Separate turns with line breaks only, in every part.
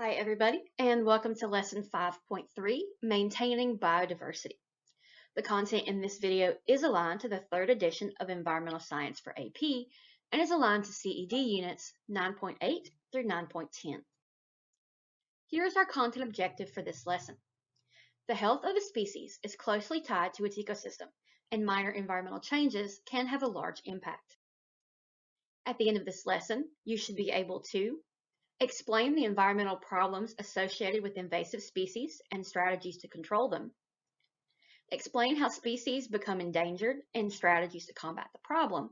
Hi, everybody, and welcome to Lesson 5.3, Maintaining Biodiversity. The content in this video is aligned to the third edition of Environmental Science for AP and is aligned to CED Units 9.8 through 9.10. Here's our content objective for this lesson. The health of a species is closely tied to its ecosystem, and minor environmental changes can have a large impact. At the end of this lesson, you should be able to explain the environmental problems associated with invasive species and strategies to control them. Explain how species become endangered and strategies to combat the problem.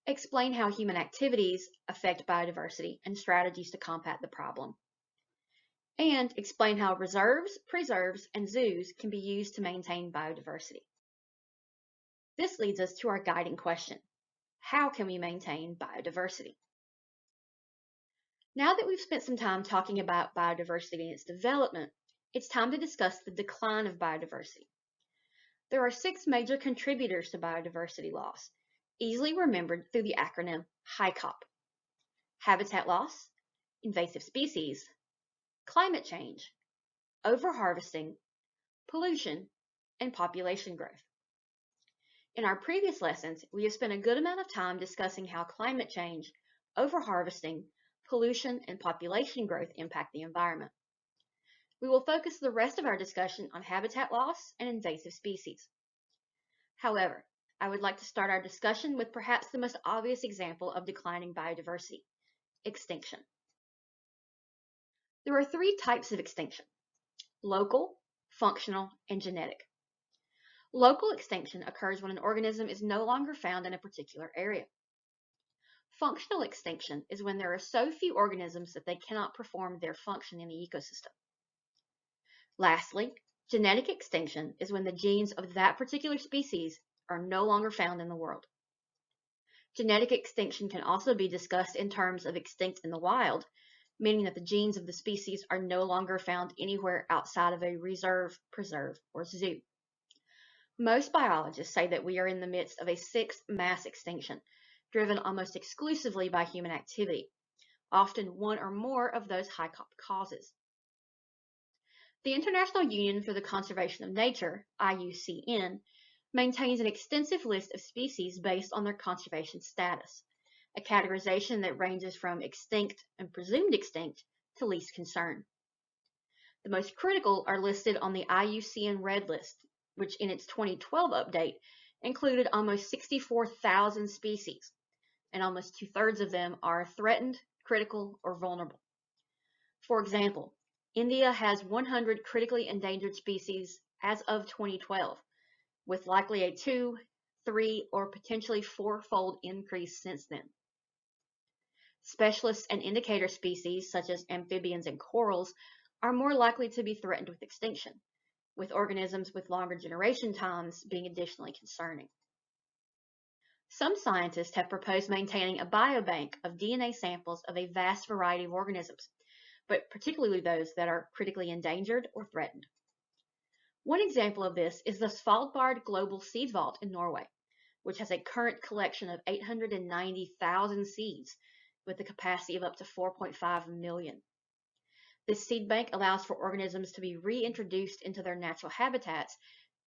Explain how human activities affect biodiversity and strategies to combat the problem. And explain how reserves, preserves, and zoos can be used to maintain biodiversity. This leads us to our guiding question. How can we maintain biodiversity? Now that we've spent some time talking about biodiversity and its development, it's time to discuss the decline of biodiversity. There are 6 major contributors to biodiversity loss, easily remembered through the acronym HICOP: habitat loss, invasive species, climate change, overharvesting, pollution, and population growth. In our previous lessons, we have spent a good amount of time discussing how climate change, overharvesting, pollution, and population growth impact the environment. We will focus the rest of our discussion on habitat loss and invasive species. However, I would like to start our discussion with perhaps the most obvious example of declining biodiversity: extinction. There are 3 types of extinction: local, functional, and genetic. Local extinction occurs when an organism is no longer found in a particular area. Functional extinction is when there are so few organisms that they cannot perform their function in the ecosystem. Lastly, genetic extinction is when the genes of that particular species are no longer found in the world. Genetic extinction can also be discussed in terms of extinct in the wild, meaning that the genes of the species are no longer found anywhere outside of a reserve, preserve, or zoo. Most biologists say that we are in the midst of a 6th mass extinction, driven almost exclusively by human activity, often one or more of those HICOP causes. The International Union for the Conservation of Nature, IUCN, maintains an extensive list of species based on their conservation status, a categorization that ranges from extinct and presumed extinct to least concern. The most critical are listed on the IUCN Red List, which in its 2012 update included almost 64,000 species, and almost 2/3 of them are threatened, critical, or vulnerable. For example, India has 100 critically endangered species as of 2012, with likely a 2, 3, or potentially 4-fold increase since then. Specialist and indicator species, such as amphibians and corals, are more likely to be threatened with extinction, with organisms with longer generation times being additionally concerning. Some scientists have proposed maintaining a biobank of DNA samples of a vast variety of organisms, but particularly those that are critically endangered or threatened. One example of this is the Svalbard Global Seed Vault in Norway, which has a current collection of 890,000 seeds with a capacity of up to 4.5 million. This seed bank allows for organisms to be reintroduced into their natural habitats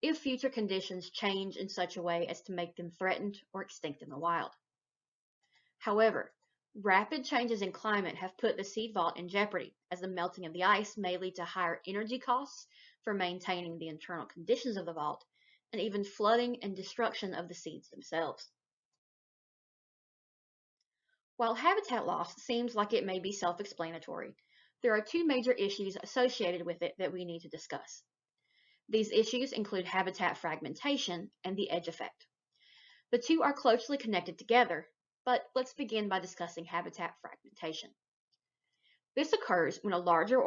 if future conditions change in such a way as to make them threatened or extinct in the wild. However, rapid changes in climate have put the seed vault in jeopardy, as the melting of the ice may lead to higher energy costs for maintaining the internal conditions of the vault, and even flooding and destruction of the seeds themselves. While habitat loss seems like it may be self-explanatory, there are 2 major issues associated with it that we need to discuss. These issues include habitat fragmentation and the edge effect. The 2 are closely connected together, but let's begin by discussing habitat fragmentation. This occurs when a larger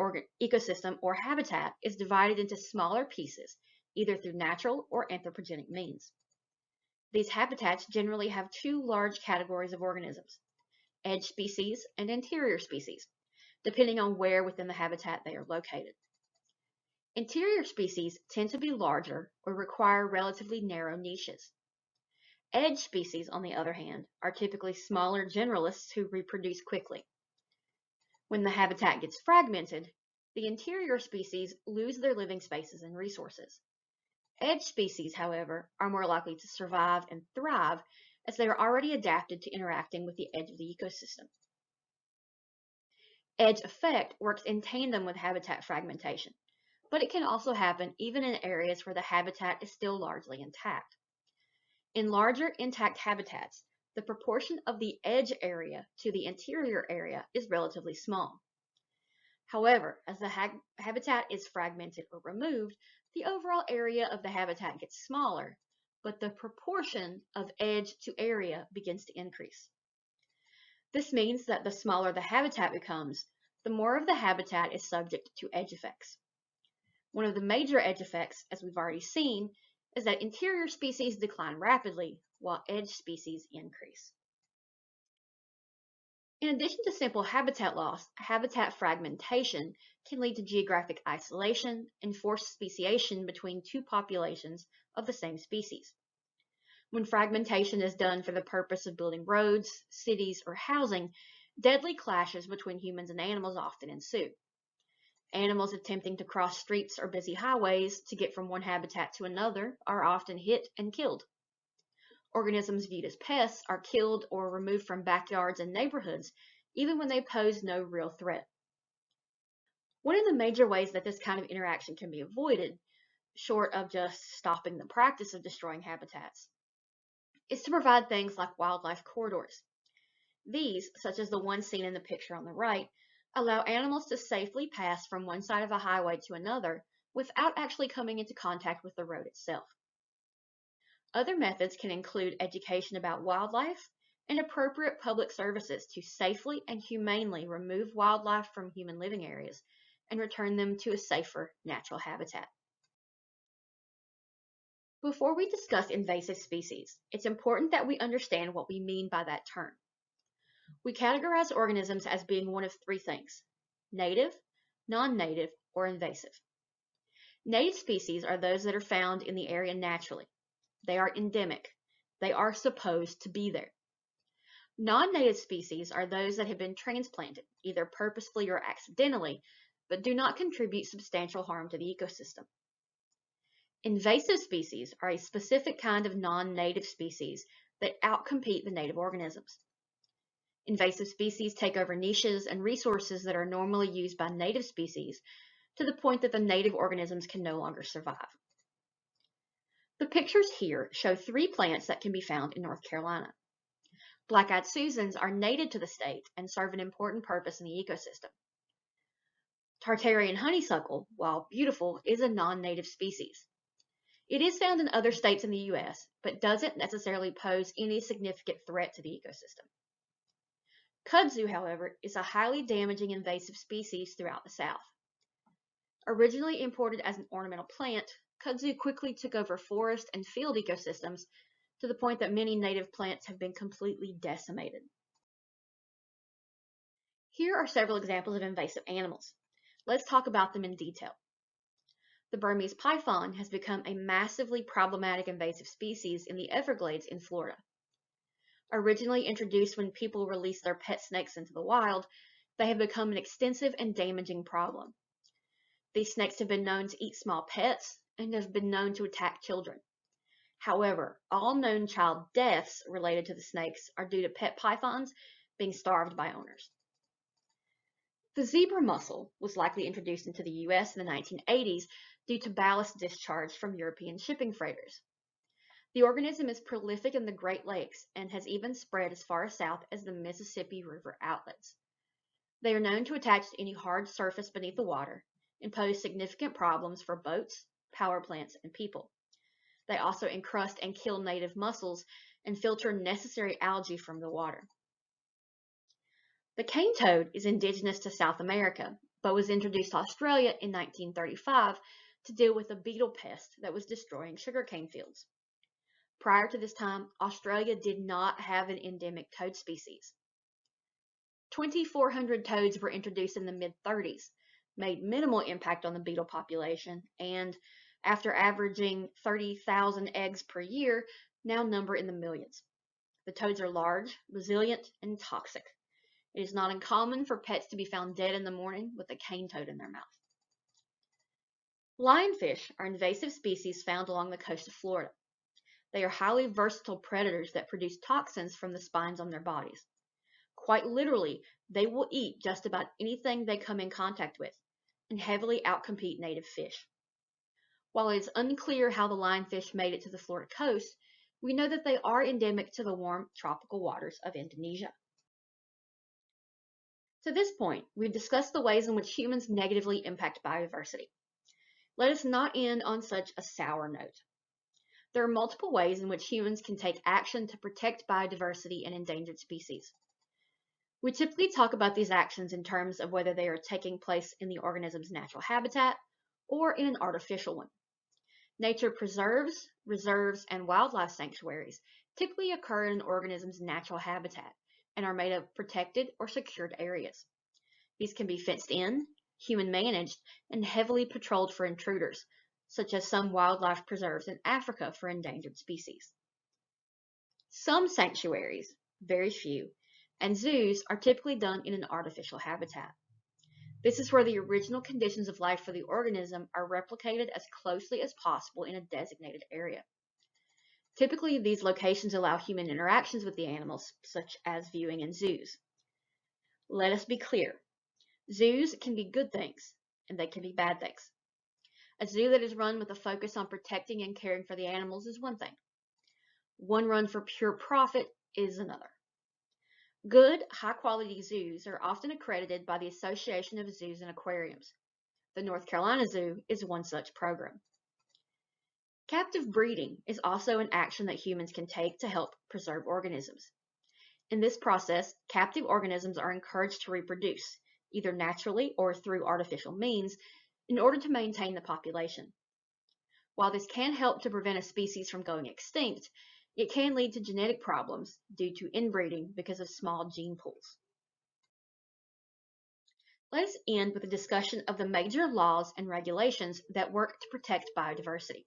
ecosystem or habitat is divided into smaller pieces, either through natural or anthropogenic means. These habitats generally have 2 large categories of organisms: edge species and interior species, depending on where within the habitat they are located. Interior species tend to be larger or require relatively narrow niches. Edge species, on the other hand, are typically smaller generalists who reproduce quickly. When the habitat gets fragmented, the interior species lose their living spaces and resources. Edge species, however, are more likely to survive and thrive as they are already adapted to interacting with the edge of the ecosystem. Edge effect works in tandem with habitat fragmentation, but it can also happen even in areas where the habitat is still largely intact. In larger intact habitats, the proportion of the edge area to the interior area is relatively small. However, as the habitat is fragmented or removed, the overall area of the habitat gets smaller, but the proportion of edge to area begins to increase. This means that the smaller the habitat becomes, the more of the habitat is subject to edge effects. One of the major edge effects, as we've already seen, is that interior species decline rapidly while edge species increase. In addition to simple habitat loss, habitat fragmentation can lead to geographic isolation and forced speciation between two populations of the same species. When fragmentation is done for the purpose of building roads, cities, or housing, deadly clashes between humans and animals often ensue. Animals attempting to cross streets or busy highways to get from one habitat to another are often hit and killed. Organisms viewed as pests are killed or removed from backyards and neighborhoods, even when they pose no real threat. One of the major ways that this kind of interaction can be avoided, short of just stopping the practice of destroying habitats, is to provide things like wildlife corridors. These, such as the one seen in the picture on the right, allow animals to safely pass from one side of a highway to another without actually coming into contact with the road itself. Other methods can include education about wildlife and appropriate public services to safely and humanely remove wildlife from human living areas and return them to a safer natural habitat. Before we discuss invasive species, it's important that we understand what we mean by that term. We categorize organisms as being one of three things: native, non-native, or invasive. Native species are those that are found in the area naturally. They are endemic. They are supposed to be there. Non-native species are those that have been transplanted, either purposefully or accidentally, but do not contribute substantial harm to the ecosystem. Invasive species are a specific kind of non-native species that outcompete the native organisms. Invasive species take over niches and resources that are normally used by native species to the point that the native organisms can no longer survive. The pictures here show three plants that can be found in North Carolina. Black-eyed Susans are native to the state and serve an important purpose in the ecosystem. Tartarian honeysuckle, while beautiful, is a non-native species. It is found in other states in the U.S., but doesn't necessarily pose any significant threat to the ecosystem. Kudzu, however, is a highly damaging invasive species throughout the South. Originally imported as an ornamental plant, kudzu quickly took over forest and field ecosystems to the point that many native plants have been completely decimated. Here are several examples of invasive animals. Let's talk about them in detail. The Burmese python has become a massively problematic invasive species in the Everglades in Florida. Originally introduced when people released their pet snakes into the wild, they have become an extensive and damaging problem. These snakes have been known to eat small pets and have been known to attack children. However, all known child deaths related to the snakes are due to pet pythons being starved by owners. The zebra mussel was likely introduced into the U.S. in the 1980s due to ballast discharge from European shipping freighters. The organism is prolific in the Great Lakes and has even spread as far south as the Mississippi River outlets. They are known to attach to any hard surface beneath the water and pose significant problems for boats, power plants, and people. They also encrust and kill native mussels and filter necessary algae from the water. The cane toad is indigenous to South America, but was introduced to Australia in 1935 to deal with a beetle pest that was destroying sugarcane fields. Prior to this time, Australia did not have an endemic toad species. 2,400 toads were introduced in the mid-30s, made minimal impact on the beetle population, and after averaging 30,000 eggs per year, now number in the millions. The toads are large, resilient, and toxic. It is not uncommon for pets to be found dead in the morning with a cane toad in their mouth. Lionfish are invasive species found along the coast of Florida. They are highly versatile predators that produce toxins from the spines on their bodies. Quite literally, they will eat just about anything they come in contact with and heavily outcompete native fish. While it is unclear how the lionfish made it to the Florida coast, we know that they are endemic to the warm tropical waters of Indonesia. To this point, we've discussed the ways in which humans negatively impact biodiversity. Let us not end on such a sour note. There are multiple ways in which humans can take action to protect biodiversity and endangered species. We typically talk about these actions in terms of whether they are taking place in the organism's natural habitat or in an artificial one. Nature preserves, reserves, and wildlife sanctuaries typically occur in an organism's natural habitat and are made of protected or secured areas. These can be fenced in, human managed, and heavily patrolled for intruders, such as some wildlife preserves in Africa for endangered species. Some sanctuaries, very few, and zoos are typically done in an artificial habitat. This is where the original conditions of life for the organism are replicated as closely as possible in a designated area. Typically, these locations allow human interactions with the animals, such as viewing in zoos. Let us be clear. Zoos can be good things, and they can be bad things. A zoo that is run with a focus on protecting and caring for the animals is one thing. One run for pure profit is another. Good, high-quality zoos are often accredited by the Association of Zoos and Aquariums. The North Carolina Zoo is one such program. Captive breeding is also an action that humans can take to help preserve organisms. In this process, captive organisms are encouraged to reproduce, either naturally or through artificial means, in order to maintain the population. While this can help to prevent a species from going extinct, it can lead to genetic problems due to inbreeding because of small gene pools. Let us end with a discussion of the major laws and regulations that work to protect biodiversity.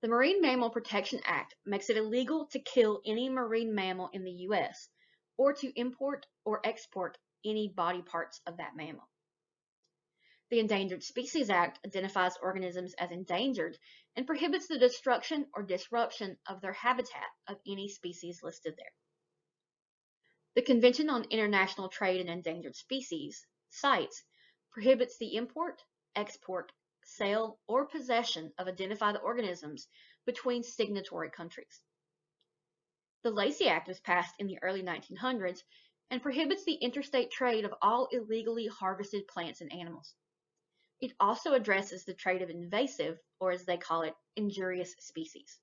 The Marine Mammal Protection Act makes it illegal to kill any marine mammal in the U.S. or to import or export any body parts of that mammal. The Endangered Species Act identifies organisms as endangered and prohibits the destruction or disruption of their habitat of any species listed there. The Convention on International Trade in Endangered Species, CITES, prohibits the import, export, sale, or possession of identified organisms between signatory countries. The Lacey Act was passed in the early 1900s and prohibits the interstate trade of all illegally harvested plants and animals. It also addresses the trade of invasive, or as they call it, injurious species.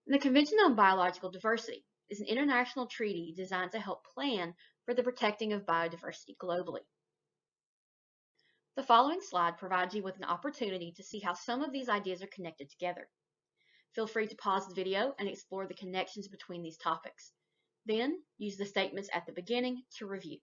And the Convention on Biological Diversity is an international treaty designed to help plan for the protecting of biodiversity globally. The following slide provides you with an opportunity to see how some of these ideas are connected together. Feel free to pause the video and explore the connections between these topics. Then, use the statements at the beginning to review.